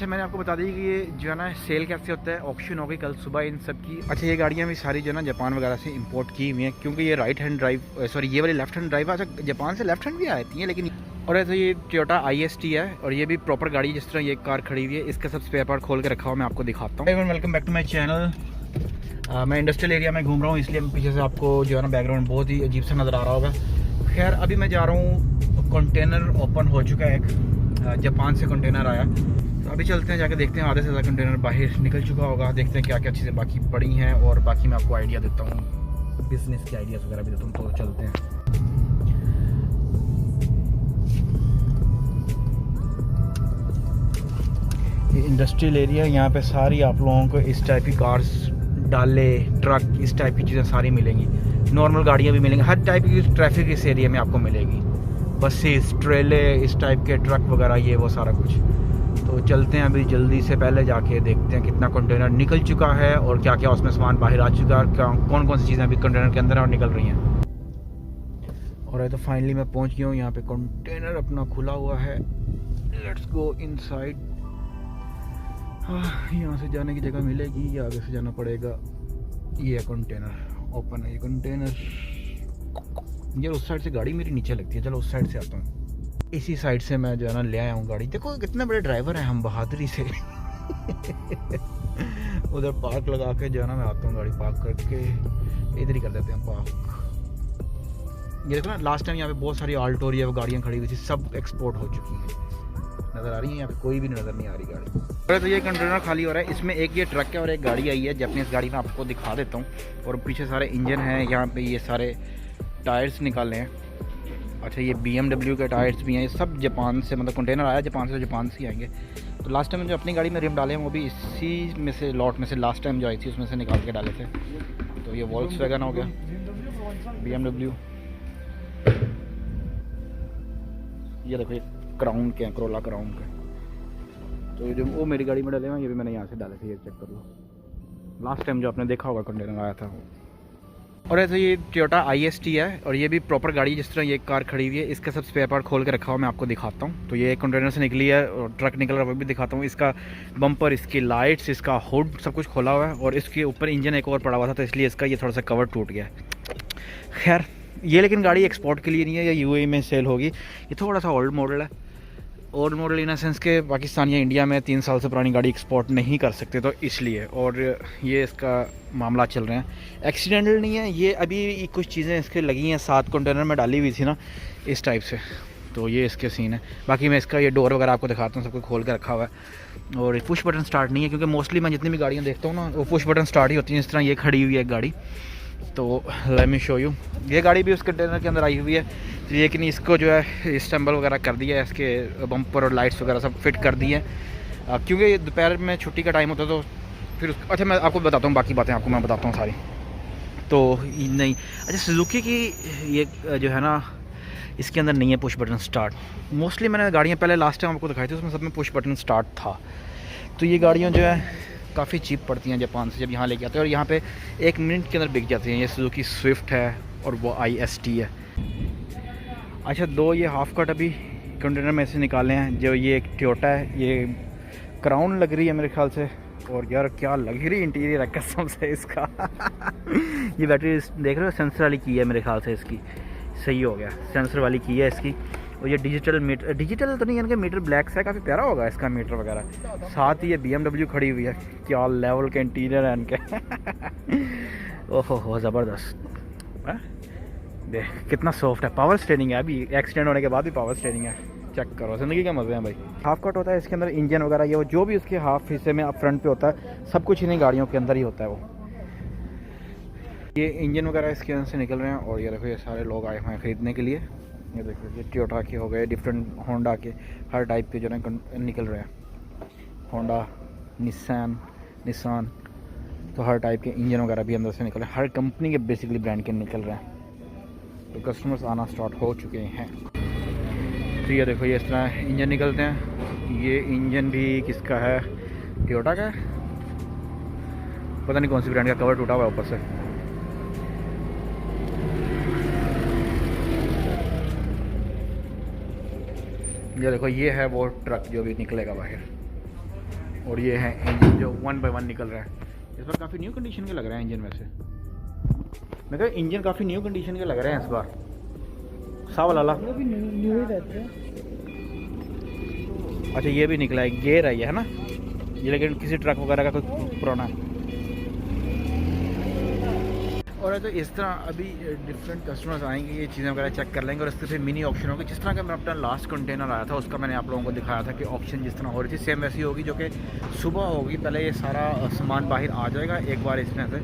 अच्छा, मैंने आपको बता दी कि ये जो है ना सेल कैसे होता है, ऑक्शन हो गई कल सुबह इन सब की। अच्छा, ये गाड़ियाँ भी सारी जो है ना जापान वगैरह से इंपोर्ट की हुई हैं, क्योंकि ये राइट हैंड ड्राइव सॉरी ये वाली लेफ्ट हैंड ड्राइव अच्छा जापान से लेफ्ट हैंड भी आती हैं लेकिन। और ऐसे ये टोयोटा IST है और ये भी प्रॉपर गाड़ी जिस तरह ये कार खड़ी हुई है, इसका सब स्पेयर पार्ट खोल के रखा हुआ मैं आपको दिखाता हूँ। Welcome back to my channel. मैं इंडस्ट्रियल एरिया में घूम रहा हूँ, इसलिए पीछे से आपको जो है ना बैकग्राउंड बहुत ही अजीब सा नज़र आ रहा होगा। खैर, अभी मैं जा रहा हूँ, कंटेनर ओपन हो चुका है, एक जापान से कंटेनर आया, तो अभी चलते हैं, जाके देखते हैं। आधे से ज़्यादा कंटेनर बाहर निकल चुका होगा, देखते हैं क्या क्या चीज़ें बाकी पड़ी हैं और बाकी मैं आपको आइडिया देता हूँ, बिजनेस के आइडियाज़ वगैरह भी देता हूँ। तो चलते हैं। ये इंडस्ट्रियल एरिया, यहाँ पे सारी आप लोगों को इस टाइप की कार्स, डाले, ट्रक, इस टाइप की चीज़ें सारी मिलेंगी। नॉर्मल गाड़ियाँ भी मिलेंगी, हर टाइप की ट्रैफिक इस एरिया में आपको मिलेगी। बसेस, ट्रेले, इस टाइप के ट्रक वगैरह, ये वो सारा कुछ। तो चलते हैं अभी जल्दी से, पहले जाके देखते हैं कितना कंटेनर निकल चुका है और क्या क्या उसमें सामान बाहर आ चुका है, कौन कौन सी चीज़ें अभी कंटेनर के अंदर और निकल रही हैं। और तो फाइनली मैं पहुंच गया हूँ, यहाँ पे कंटेनर अपना खुला हुआ है। Let's go inside. यहाँ से जाने की जगह मिलेगी या आगे से जाना पड़ेगा। ये कंटेनर ओपन है, ये कंटेनर। यार उस साइड से गाड़ी मेरी नीचे लगती है, चलो उस साइड से आता हूँ। इसी साइड से मैं जो है ना ले आया हूँ गाड़ी। देखो कितने बड़े ड्राइवर हैं हम, बहादुरी से उधर पार्क लगा के जो है ना मैं आता हूँ, गाड़ी पार्क करके इधर ही कर देते हैं पार्क। ये देखो ना, लास्ट टाइम यहाँ पे बहुत सारी आल्टो ये गाड़ियाँ खड़ी हुई थी, सब एक्सपोर्ट हो चुकी हैं। नज़र आ रही है यहाँ पे, कोई भी नज़र नहीं आ रही गाड़ी। तो ये कंटेनर खाली हो रहा है, इसमें एक ये ट्रक है और एक गाड़ी आई है जापानीज़ गाड़ी, में आपको दिखा देता हूँ। और पीछे सारे इंजन हैं, यहाँ पे ये सारे टायर्स निकाले हैं। अच्छा, ये BMW के टायर्स भी हैं, ये सब जापान से, मतलब कंटेनर आया जापान से, तो जापान से ही आएंगे। तो लास्ट टाइम जो अपनी गाड़ी में रिम डाले हैं वो भी इसी में से, लॉट में से, लास्ट टाइम जो आई थी उसमें से निकाल के डाले थे। तो ये वोल्क्सवैगन हो गया, BMW, ये देखो ये क्राउन के हैं, करोला क्राउन के। तो ये जो वो मेरी गाड़ी में डाले हैं, ये भी मैंने यहाँ से डाले थे, ये चेक कर लो। लास्ट टाइम जो आपने देखा होगा कंटेनर आया था वो। और ऐसे ये टोयोटा IST है और ये भी प्रॉपर गाड़ी जिस तरह ये कार खड़ी हुई है, इसका सब स्पेयर पार्ट खोल के रखा हुआ मैं आपको दिखाता हूँ। तो ये कंटेनर से निकली है और ट्रक निकल रहा है, वो भी दिखाता हूँ। इसका बम्पर, इसकी लाइट्स, इसका हुड, सब कुछ खोला हुआ है और इसके ऊपर इंजन एक और पड़ा हुआ था, तो इसलिए इसका ये थोड़ा सा कवर टूट गया है। खैर, ये लेकिन गाड़ी एक्सपोर्ट के लिए नहीं है, या UAE में सेल होगी। ये थोड़ा सा ओल्ड मॉडल है, ओल्ड मॉडल इन सेंस के पाकिस्तान या इंडिया में 3 साल से पुरानी गाड़ी एक्सपोर्ट नहीं कर सकते, तो इसलिए। और ये इसका मामला चल रहे हैं, एक्सीडेंटल नहीं है ये। अभी कुछ चीज़ें इसके लगी हैं, 7 कंटेनर में डाली हुई थी ना इस टाइप से, तो ये इसके सीन है। बाकी मैं इसका ये डोर वगैरह आपको दिखाता हूँ, सब कुछ खोल के रखा हुआ है। और पुश बटन स्टार्ट नहीं है, क्योंकि मोस्टली मैं जितनी भी गाड़ियाँ देखता हूँ ना, वो पुश बटन स्टार्ट ही होती हैं। इस तरह ये खड़ी हुई है गाड़ी, तो लेट मी शो यू। ये गाड़ी भी उस कंटेनर के अंदर आई हुई है, लेकिन इसको जो है स्टैम्बल वगैरह कर दिया है, इसके बम्पर और लाइट्स वगैरह सब फिट कर दी है, क्योंकि दोपहर में छुट्टी का टाइम होता है। तो फिर अच्छा, मैं आपको बताता हूँ, बाकी बातें आपको मैं बताता हूँ सारी। तो नहीं, अच्छा, सुजुकी की ये जो है ना, इसके अंदर नहीं है पुश बटन स्टार्ट। मोस्टली मैंने गाड़ियाँ पहले लास्ट टाइम आपको दिखाई थी, उसमें सब में पुश बटन स्टार्ट था। तो ये गाड़ियाँ जो है काफ़ी चीप पड़ती हैं जापान से, जब यहाँ लेके आते हैं, और यहाँ पे 1 मिनट के अंदर बिक जाती हैं। ये सुजुकी स्विफ्ट है और वो IST है। अच्छा, 2 ये हाफ कट अभी कंटेनर में से निकाले हैं। जो ये एक टोयोटा है, ये क्राउन लग रही है मेरे ख्याल से, और यार क्या लग रही इंटीरियर है कसम से इसका ये बैटरी देख रहे हो, सेंसर वाली की है मेरे ख्याल से इसकी, सही हो गया, सेंसर वाली की है इसकी। और ये डिजिटल मीटर, डिजिटल तो नहीं है, इनका मीटर ब्लैक से है, काफ़ी प्यारा होगा इसका मीटर वगैरह। साथ ही ये BMW खड़ी हुई है, क्या लेवल के इंटीरियर है इनके ओहो हो, ज़बरदस्त। देख कितना सॉफ्ट है, पावर स्टीयरिंग है, अभी एक्सीडेंट होने के बाद भी पावर स्टीयरिंग है। चेक करो, ज़िंदगी के मज़े हैं भाई। हाफ कट होता है इसके अंदर, इंजन वगैरह ये जो भी उसके हाफ हिस्से में अब फ्रंट पे होता है, सब कुछ इन्हीं गाड़ियों के अंदर ही होता है वो। ये इंजन वगैरह इसके अंदर से निकल रहे हैं। और ये देखो, ये सारे लोग आए हुए हैं ख़रीदने के लिए। ये देखो, ये टोयोटा के हो गए, डिफरेंट होंडा के, हर टाइप के जो है निकल रहे हैं। होंडा, निसान, तो हर टाइप के इंजन वगैरह भी अंदर से निकल रहे हैं, हर कंपनी के बेसिकली ब्रांड के निकल रहे हैं। तो कस्टमर्स आना स्टार्ट हो चुके हैं। तो ये देखो, ये इस तरह इंजन निकलते हैं। ये इंजन भी किसका है, टोयोटा का है, पता नहीं कौन सी ब्रांड का, कवर टूटा हुआ है ऊपर से। ये देखो, ये है वो ट्रक जो भी निकलेगा बाहर। और ये है इंजन जो 1 बाय 1 निकल रहा है। इस बार काफ़ी न्यू कंडीशन के लग रहा है इंजन वैसे। मैं कहा इंजन काफ़ी न्यू कंडीशन के लग रहे हैं इस बार। सावल वाला भी न्यू ही रहते हैं। अच्छा ये भी निकला है, गेयर है ये, है ना ये, लेकिन किसी ट्रक वगैरह का कोई पुराना है। और तो इस तरह अभी डिफरेंट कस्टमर्स आएंगे, ये चीज़ें वगैरह चेक कर लेंगे और इसके फिर मिनी ऑप्शन होगी। जिस तरह का मैं अपना लास्ट कंटेनर आया था उसका मैंने आप लोगों को दिखाया था कि ऑप्शन जिस तरह हो रही थी सेम वैसी होगी, जो कि सुबह होगी। पहले ये सारा सामान बाहर आ जाएगा, एक बार इसमें से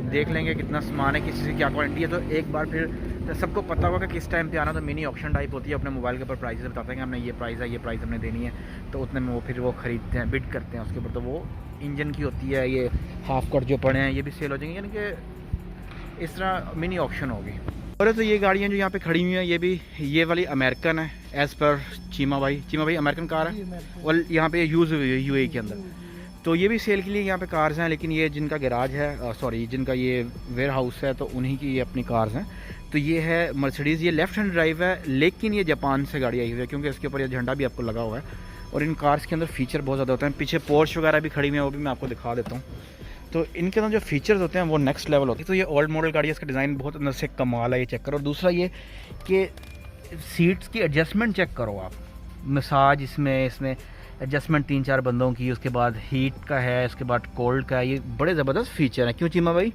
देख लेंगे कितना सामान है, किसी से क्या क्वांटिटी है, तो एक बार फिर तो सबको पता होगा कि किस टाइम पे आना। तो मिनी ऑप्शन टाइप होती है, अपने मोबाइल के ऊपर प्राइस बताते हैं कि हमने ये प्राइस है, ये प्राइस हमने देनी है, तो उतने में वो फिर वो ख़रीदते हैं, बिड करते हैं उसके ऊपर। तो वो इंजन की होती है, ये हाफ कट जो पड़े हैं ये भी सेल हो जाएंगे, यानी कि इस तरह मिनी ऑप्शन होगी। और तो ये गाड़ियाँ जो यहाँ पे खड़ी हुई हैं ये भी, ये वाली अमेरिकन है एज़ पर चीमा भाई अमेरिकन कार है, और यहाँ पे यूज़ हुई है यूएई के अंदर। तो ये भी सेल के लिए यहाँ पे कार्स हैं, लेकिन ये जिनका गैराज है, सॉरी जिनका ये वेयर हाउस है, तो उन्हीं की ये अपनी कार्स हैं। तो ये है मर्सिडीज़, ये लेफ़्ट हैंड ड्राइव है, लेकिन ये जापान से गाड़ी आई हुई है, क्योंकि इसके ऊपर ये झंडा भी आपको लगा हुआ है। और इन कार्स के अंदर फ़ीचर बहुत ज़्यादा होते हैं। पीछे पोर्श वगैरह भी खड़ी हुई है, वो भी मैं आपको दिखा देता हूँ। तो इनके अंदर जो फीचर्स होते हैं वो नेक्स्ट लेवल होती है। तो ये ओल्ड मॉडल गाड़ी है, इसका डिज़ाइन बहुत अंदर से कमाल है, ये चेक करो। दूसरा ये कि सीट्स की एडजस्टमेंट चेक करो आप, मसाज इसमें एडजस्टमेंट 3-4 बंदों की, उसके बाद हीट का है, उसके बाद कोल्ड का है। ये बड़े ज़बरदस्त फीचर हैं, क्यों चीमा भाई?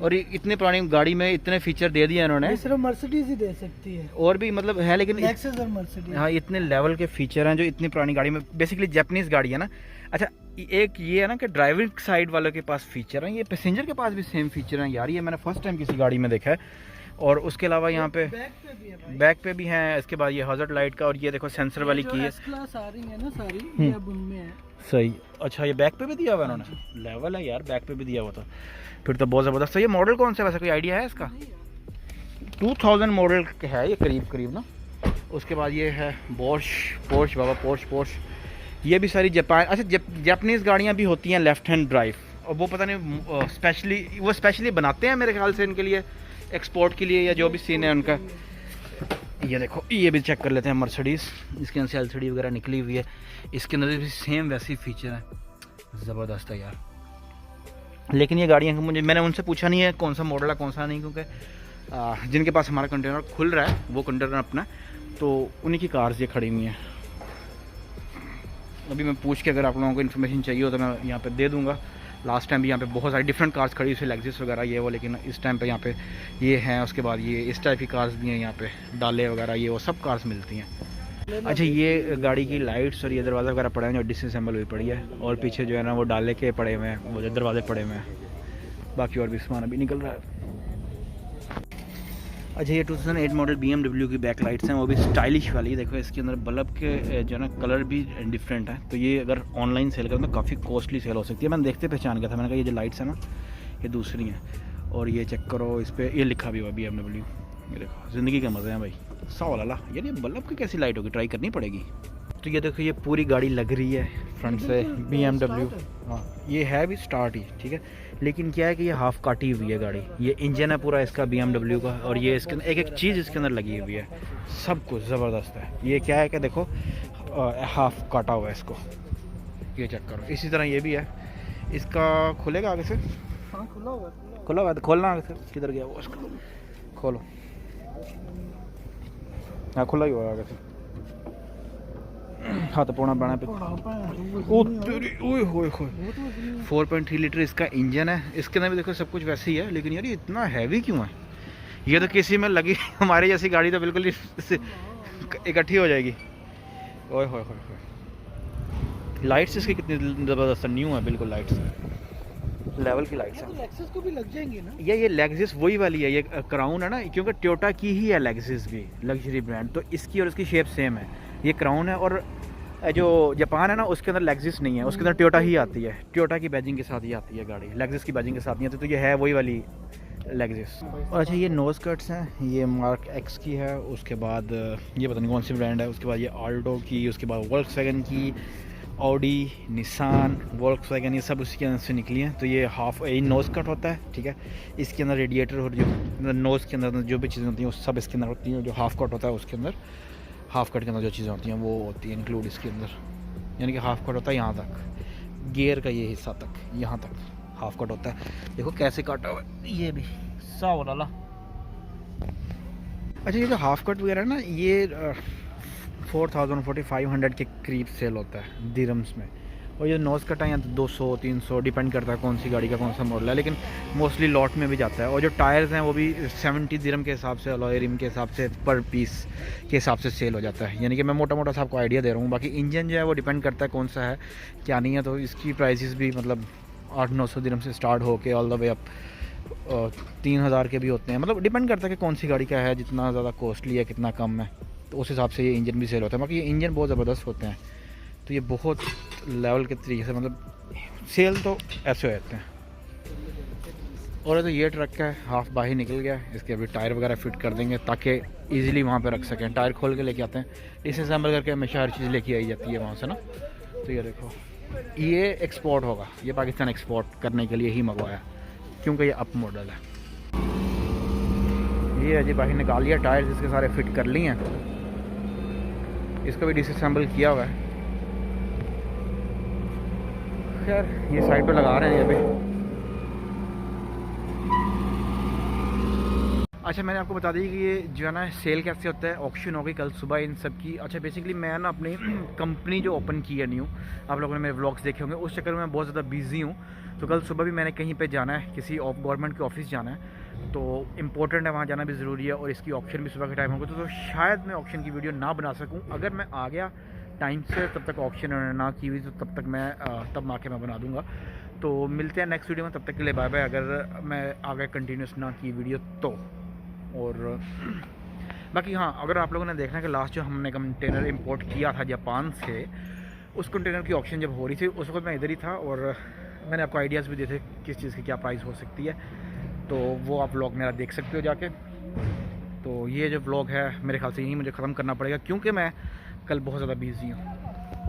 और ये इतने पुरानी गाड़ी में इतने फीचर दे दिए इन्होंने। सिर्फ मर्सिडीज ही दे सकती है, और भी मतलब है, लेकिन लेक्सस और मर्सिडीज, हाँ इतने लेवल के फीचर हैं जो इतनी पुरानी गाड़ी में, बेसिकली जापानीज़ गाड़ी है ना। अच्छा एक ये है ना कि ड्राइविंग साइड वालों के पास फीचर हैं, ये पैसेंजर के पास भी सेम फीचर हैं यार। ये मैंने फर्स्ट टाइम किसी गाड़ी में देखा है। और उसके अलावा यहाँ पे बैक पे भी है, इसके बाद ये हज़ार्ड लाइट का, और ये देखो सेंसर वाली की है। क्लास आ रही है ना सारी, ये अब उनमें है। सही, अच्छा ये बैक पे भी दिया हुआ है उन्होंने, लेवल है यार, बैक पे भी दिया हुआ था, फिर तो बहुत ज़बरदस्त। तो ये मॉडल कौन सा है वैसे, कोई आइडिया है इसका? 2000 मॉडल है ये करीब ना। उसके बाद ये है पोर्श बाबा, पोर्श ये भी सारी जापान। अच्छा जापानीज़ गाड़ियाँ भी होती हैं लेफ़्ट हैंड ड्राइव, और वो पता नहीं वो स्पेशली बनाते हैं मेरे ख्याल से इनके लिए, एक्सपोर्ट के लिए, या जो भी सीन है उनका। ये देखो ये भी चेक कर लेते हैं मर्सिडीज़, इसके अंदर से LCD वगैरह निकली हुई है, इसके अंदर भी सेम वैसी फीचर है, ज़बरदस्त है यार। लेकिन ये गाड़ियाँ मैंने उनसे पूछा नहीं है कौन सा मॉडल है कौन सा नहीं, क्योंकि जिनके पास हमारा कंटेनर खुल रहा है वो कंटेनर अपना, तो उन्हीं की कार्स ये खड़ी हुई हैं। अभी मैं पूछ के अगर आप लोगों को इन्फॉर्मेशन चाहिए हो तो मैं यहाँ पे दे दूँगा। लास्ट टाइम भी यहाँ पे बहुत सारी डिफरेंट कार्स खड़ी हुई, लेक्सिस वगैरह ये वो, लेकिन इस टाइम पे यहाँ पे ये हैं। उसके बाद ये इस टाइप की कार्स भी हैं यहाँ पे, डाले वगैरह ये वो सब कार्स मिलती हैं। अच्छा ये गाड़ी की लाइट्स और ये दरवाज़ा वगैरह पड़े हैं जो डिसअसेंबल हुई पड़ी है, और पीछे जो है ना वो डाले के पड़े हुए हैं, वो जो दरवाजे पड़े हुए हैं, बाकी और भी सामान अभी निकल रहा है। अच्छा ये 2008 मॉडल BMW की बैक लाइट्स हैं, वो भी स्टाइलिश वाली। देखो इसके अंदर बल्ब के जो है ना कलर भी डिफरेंट है। तो ये अगर ऑनलाइन सेल करें तो काफ़ी कॉस्टली सेल हो सकती है। मैंने देखते पहचान गया था, मैंने कहा ये जो लाइट्स हैं ना ये दूसरी हैं। और ये चेक करो, इस पर ये लिखा भी हुआ BMW, ये देखो ज़िंदगी के मज़े हैं भाई। 100 वाला यार, ये बल्ब की कैसी लाइट होगी, ट्राई करनी पड़ेगी। तो ये देखो ये पूरी गाड़ी लग रही है फ्रंट से BMW। हाँ ये है भी स्टार्ट ही, ठीक है, लेकिन क्या है कि ये हाफ काटी हुई है गाड़ी। ये इंजन है पूरा इसका BMW का, और ये इसके अंदर एक चीज़ इसके अंदर लगी हुई है, सब कुछ ज़बरदस्त है। ये क्या है कि देखो हाफ काटा हुआ है इसको, ये चेक करो। इसी तरह ये भी है, इसका खुलेगा आगे से? हाँ खुला हुआ तो खोलना आगे से, किधर गया वो, इसको खोलो। हाँ खुला ही हुआ आगे से, हाँ तो पौना बना पे। ओ तेरी ओए होए होए, 4.3 लीटर इसका इंजन है। इसके अंदर भी देखो सब कुछ वैसे ही है, लेकिन यार ये इतना हैवी क्यों है? ये तो किसी में लगी हमारी जैसी गाड़ी तो बिल्कुल ही इकट्ठी हो जाएगी। ओए होए होए, लाइट्स इसकी कितनी ज़बरदस्त न्यू है, बिल्कुल लाइट्स लेवल की लाइट्स हैं। लेक्सस को भी लग जाएंगी ना? ये लेक्सिस वही वाली है, ये क्राउन है ना, क्योंकि टोयोटा की ही है लेक्सिस भी, लग्जरी ब्रांड, तो इसकी और इसकी शेप सेम है। ये क्राउन है, और जो जापान है ना उसके अंदर लेक्सिस नहीं है, उसके अंदर टोयोटा ही आती है, टोयोटा की बैजिंग के साथ ही आती है गाड़ी, लेक्सिस की बैजिंग के साथ नहीं आती। तो ये है वही वाली लेक्सिस। और अच्छा ये नोज़ कट्स हैं, ये मार्क X की है, उसके बाद ये पता नहीं कौन सी ब्रांड है, उसके बाद ये आल्टो की, उसके बाद वोल्क्सवैगन की, ऑडी, निसान, वोल्क्सवैगन, ये सब उसके अंदर से निकली हैं। तो ये हाफ ये नोज़ कट होता है, ठीक है, इसके अंदर रेडिएटर और जो नोज़ के अंदर जो भी चीज़ें होती हैं वो सब इसके अंदर होती हैं। जो हाफ कट होता है उसके अंदर, हाफ कट के अंदर जो चीज़ें होती हैं वो होती हैं इंक्लूड इसके अंदर, यानी कि हाफ कट होता है यहाँ तक। गियर का ये हिस्सा तक, यहाँ तक हाफ कट होता है। देखो कैसे काटा हुआ है, ये भी साव वाला। अच्छा, ये जो हाफ कट वगैरह ना, ये 4,000-4,500 के करीब सेल होता है दिरम्स में। और ये नोज़ कट है या तो 200-300 डिपेंड करता है कौन सी गाड़ी का कौन सा मॉडल है, लेकिन मोस्टली लॉट में भी जाता है। और जो टायर्स हैं वो भी 70 दिरहम के हिसाब से, अलॉय रिम के हिसाब से, पर पीस के हिसाब से सेल हो जाता है। यानी कि मैं मोटा मोटा सा आपको आइडिया दे रहा हूँ। बाकी इंजन जो है वो डिपेंड करता है कौन सा है क्या नहीं है, तो इसकी प्राइसेस भी मतलब 800-900 दिरहम से स्टार्ट होके ऑल द वे अप 3,000 के भी होते हैं। मतलब डिपेंड करता है कि कौन सी गाड़ी का है, जितना ज़्यादा कॉस्टली है, कितना कम है, तो उस हिसाब से ये इंजन भी सेल होता है। बाकी ये इंजन बहुत ज़बरदस्त होते हैं, तो ये बहुत लेवल के तरीके से मतलब सेल तो ऐसे हो जाते हैं। और तो ये ट्रक है हाफ बाहर निकल गया, इसके अभी टायर वगैरह फिट कर देंगे ताकि इजीली वहाँ पे रख सकें। टायर खोल के लेके आते हैं, डिसअसेंबल करके हमेशा हर चीज़ लेके आई जाती है वहाँ से ना। तो ये देखो, ये एक्सपोर्ट होगा, ये पाकिस्तान एक्सपोर्ट करने के लिए ही मंगवाया क्योंकि ये अप मॉडल है। ये अजय बाहर निकाल लिया, टायर इसके सारे फिट कर लिए हैं, इसको भी डिसअसेंबल किया हुआ है। खैर ये साइड पे लगा रहे हैं अभी। अच्छा, मैंने आपको बता दी कि ये जो है ना सेल कैसे होता है। ऑक्शन होगी कल सुबह इन सब की। अच्छा, बेसिकली मैं ना अपनी कंपनी जो ओपन की है न्यू, आप लोगों ने मेरे व्लॉग्स देखे होंगे, उस चक्कर में मैं बहुत ज़्यादा बिजी हूँ। तो कल सुबह भी मैंने कहीं पे जाना है, किसी गवर्नमेंट के ऑफिस जाना है, तो इम्पोर्टेंट है, वहाँ जाना भी ज़रूरी है। और इसकी ऑक्शन भी सुबह के टाइम होगा, तो शायद मैं ऑक्शन की वीडियो ना बना सकूँ। अगर मैं आ गया टाइम से, तब तक ऑक्शन ना की हुई, तो तब तक मैं तब आके मैं बना दूँगा। तो मिलते हैं नेक्स्ट वीडियो में, तब तक के लिए बाय बाय। अगर मैं आगे कंटिन्यूस ना की वीडियो तो। और बाकी हाँ, अगर आप लोगों ने देखना कि लास्ट जो हमने कंटेनर इंपोर्ट किया था जापान से, उस कंटेनर की ऑक्शन जब हो रही थी उस वक्त मैं इधर ही था, और मैंने आपको आइडियाज़ भी दिए थे किस चीज़ की क्या प्राइस हो सकती है, तो वो आप व्लॉग मेरा देख सकते हो जाके। तो ये जो व्लॉग है मेरे ख्याल से यही मुझे ख़त्म करना पड़ेगा क्योंकि मैं कल बहुत ज़्यादा बिजी हूँ।